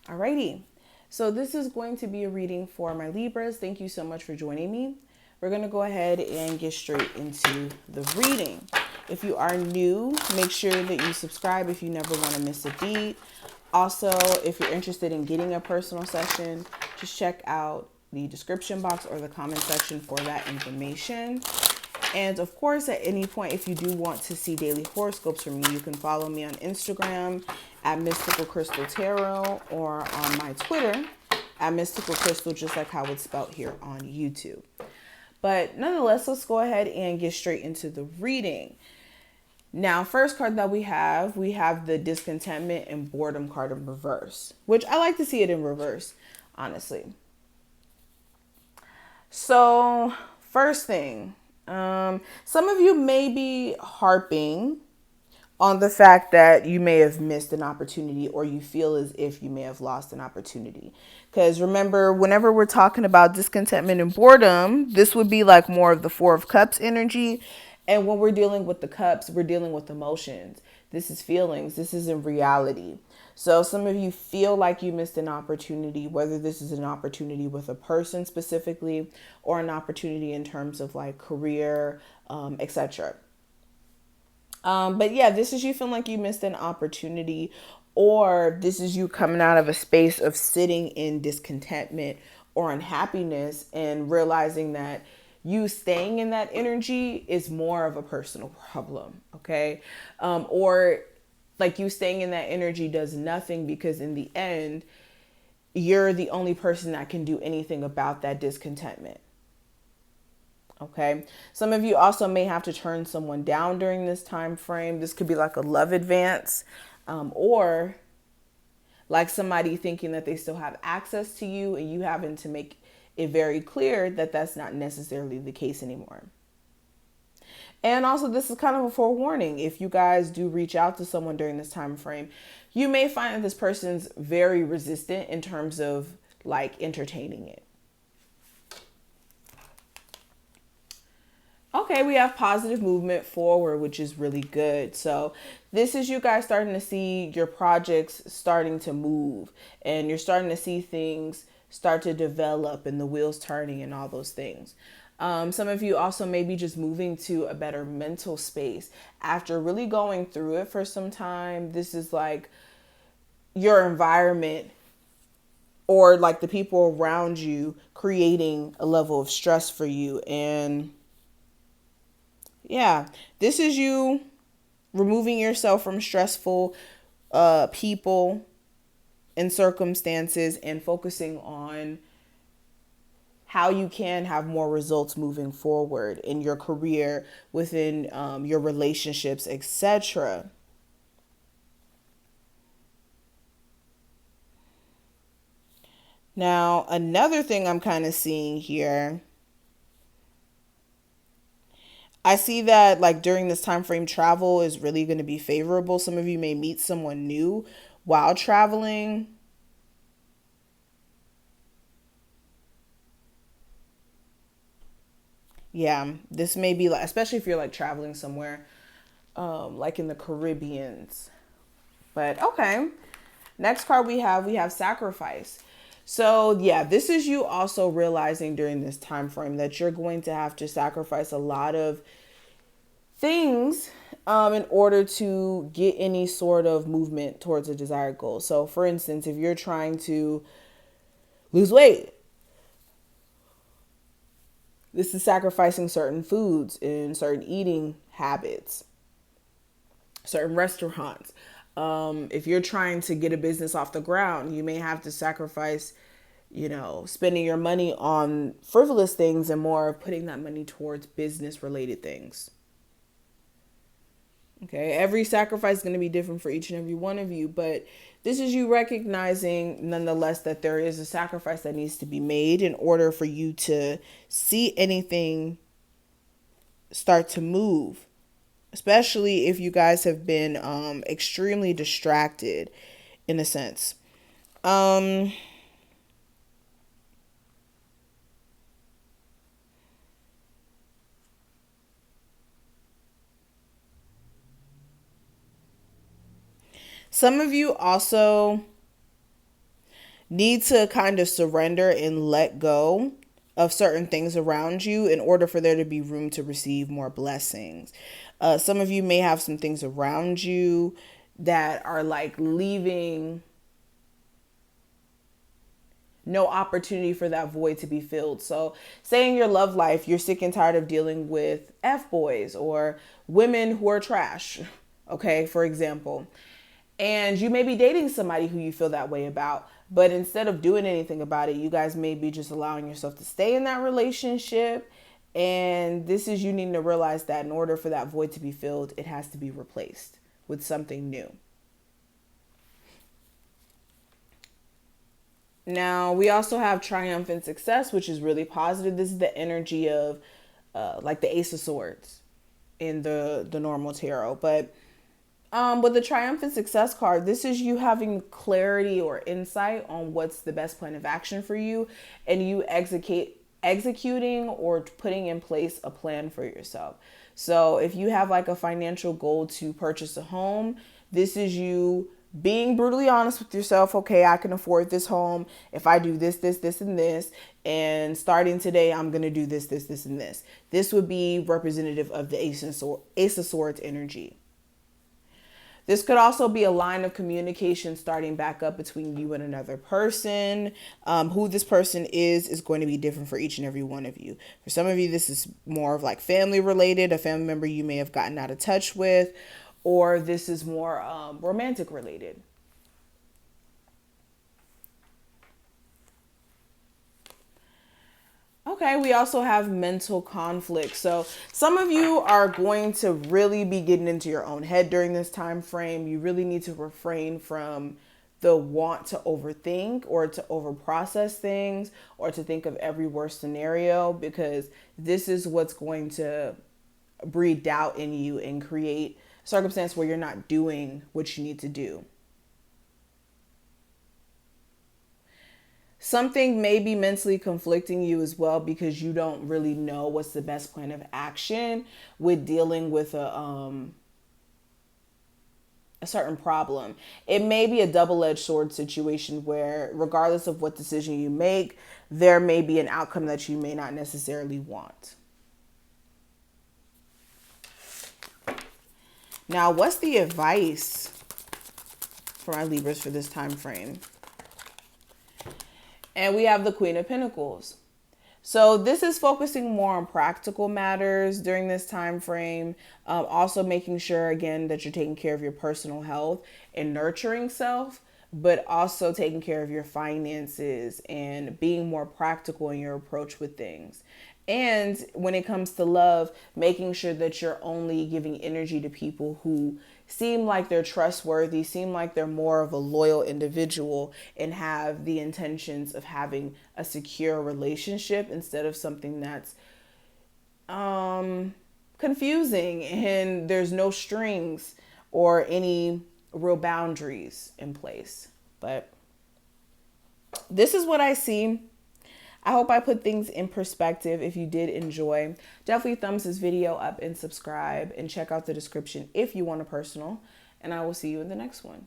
Alrighty, so this is going to be a reading for my Libras. Thank you so much for joining me. We're going to go ahead and get straight into the reading. If you are new, make sure that you subscribe if you never want to miss a beat. Also, if you're interested in getting a personal session, just check out the description box or the comment section for that information. And of course, at any point, if you do want to see daily horoscopes from me, you can follow me on Instagram at Mystical Crystal Tarot or on my Twitter at Mystical Crystal, just like how it's spelled here on YouTube. But nonetheless, let's go ahead and get straight into the reading. Now, first card that we have the discontentment and boredom card in reverse, which I like to see it in reverse, honestly. So, first thing, some of you may be harping on the fact that you may have missed an opportunity or you feel as if you may have lost an opportunity. Because remember, whenever we're talking about discontentment and boredom, this would be like more of the Four of Cups energy. And when we're dealing with the cups, we're dealing with emotions. This is feelings. This isn't reality. So some of you feel like you missed an opportunity, whether this is an opportunity with a person specifically or an opportunity in terms of like career, etc. But yeah, this is you feeling like you missed an opportunity, or this is you coming out of a space of sitting in discontentment or unhappiness and realizing that you staying in that energy is more of a personal problem. Okay. Or like you staying in that energy does nothing because in the end, you're the only person that can do anything about that discontentment. Okay. Some of you also may have to turn someone down during this time frame. This could be like a love advance, or like somebody thinking that they still have access to you and you having to make it very clear that that's not necessarily the case anymore. And also, this is kind of a forewarning. If you guys do reach out to someone during this time frame, you may find that this person's very resistant in terms of like entertaining it. Okay, we have positive movement forward, which is really good. So this is you guys starting to see your projects starting to move and you're starting to see things start to develop and the wheels turning and all those things. Some of you also may be just moving to a better mental space after really going through it for some time. This is like your environment or like the people around you creating a level of stress for you. And yeah, this is you removing yourself from stressful people and circumstances and focusing on how you can have more results moving forward in your career, within your relationships, etc. Now, another thing I'm kind of seeing here, I see that like during this time frame, travel is really going to be favorable. Some of you may meet someone new while traveling. Yeah, this may be like, especially if you're like traveling somewhere, like in the Caribbeans. But okay, next card we have sacrifice. So yeah, this is you also realizing during this time frame that you're going to have to sacrifice a lot of things in order to get any sort of movement towards a desired goal. So for instance, if you're trying to lose weight, this is sacrificing certain foods and certain eating habits, certain restaurants. If you're trying to get a business off the ground, you may have to sacrifice, spending your money on frivolous things and more putting that money towards business related things. Okay, every sacrifice is going to be different for each and every one of you, but this is you recognizing nonetheless that there is a sacrifice that needs to be made in order for you to see anything start to move, especially if you guys have been extremely distracted in a sense. Um, some of you also need to kind of surrender and let go of certain things around you in order for there to be room to receive more blessings. Some of you may have some things around you that are like leaving no opportunity for that void to be filled. So, say in your love life, you're sick and tired of dealing with F boys or women who are trash, okay, for example. And you may be dating somebody who you feel that way about, but instead of doing anything about it, you guys may be just allowing yourself to stay in that relationship. And this is you needing to realize that in order for that void to be filled, it has to be replaced with something new. Now, we also have triumphant success, which is really positive. This is the energy of like the Ace of Swords in the normal tarot. But with the triumphant success card, this is you having clarity or insight on what's the best plan of action for you, and you executing or putting in place a plan for yourself. So if you have like a financial goal to purchase a home, this is you being brutally honest with yourself. Okay, I can afford this home if I do this, and this. And starting today, I'm going to do this, and this. This would be representative of the Ace of Swords energy. This could also be a line of communication starting back up between you and another person. Who this person is going to be different for each and every one of you. For some of you, this is more of like family related, a family member you may have gotten out of touch with, or this is more romantic related. Okay, we also have mental conflict. So some of you are going to really be getting into your own head during this time frame. You really need to refrain from the want to overthink or to overprocess things or to think of every worst scenario, because this is what's going to breed doubt in you and create a circumstance where you're not doing what you need to do. Something may be mentally conflicting you as well because you don't really know what's the best plan of action with dealing with a certain problem. It may be a double-edged sword situation where regardless of what decision you make, there may be an outcome that you may not necessarily want. Now, what's the advice for my Libras for this time frame? And we have the Queen of Pentacles. So this is focusing more on practical matters during this time frame. Also making sure, again, that you're taking care of your personal health and nurturing self, but also taking care of your finances and being more practical in your approach with things. And when it comes to love, making sure that you're only giving energy to people who seem like they're trustworthy, seem like they're more of a loyal individual, and have the intentions of having a secure relationship instead of something that's confusing and there's no strings or any real boundaries in place. But this is what I see. I hope I put things in perspective. If you did enjoy, definitely thumbs this video up and subscribe and check out the description if you want a personal. And I will see you in the next one.